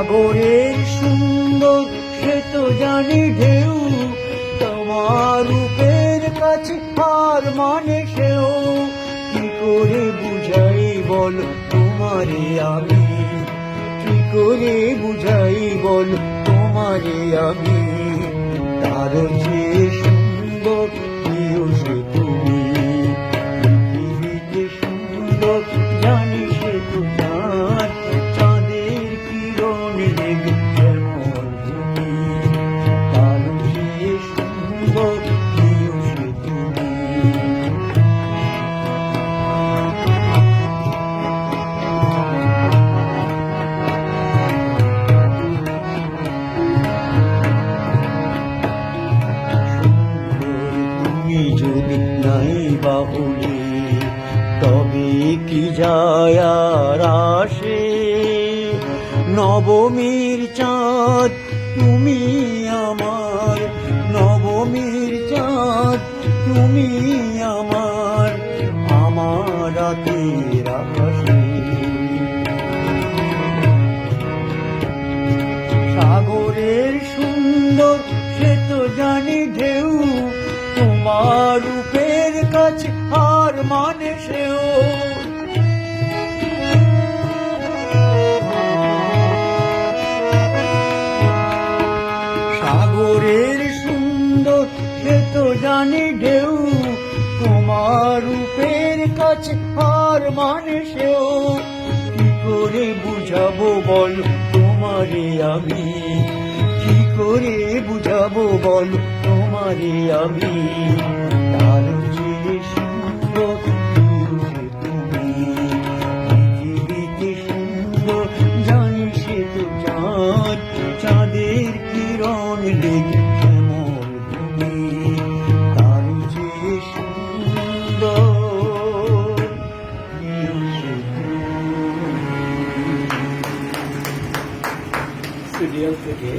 সাগরের সুন্দর সে তো জানি ঢেউ, তোমার রূপের কাছে হার মানে সেও। কি করে বুঝাই বল তোমারে আমি, কি করে বুঝাই বল তোমারে আমি। তার যে সুন্দর প্রিয় সে তুমি, পৃথিবীতে সুন্দর জানি সে তো যার, চাঁদের কিরণ লেগে যেমন তুমি। তার যে সুন্দর প্রিয় সে তুমি। তুমি যদি নাই বাহুলে তবে কি যায় আর আসে। নবমীর চাঁদ তুমি আমার, নবমীর চাঁদ তুমি আমার, আমার রাতের আকাশে। সাগরের সুন্দর সে তো জানি ঢেউ, তোমার রূপের কাছে হার মানে সেও। সাগরের সুন্দর সে তো জানি ঢেউ, তোমার রূপের কাছে হার মানে সেও। কি করে বুঝাবো বল তোমারে আমি, কি করে বুঝাবো বল তোমারে আমি। তার যে সুন্দর প্রিয় সে তুমি, পৃথিবীতে সুন্দর জানি সে তো চাঁদ, চাঁদের কিরণ লেগে যেমন তুমি। তার যে সুন্দর প্রিয় সে তুমি। সিরিয়াল থেকে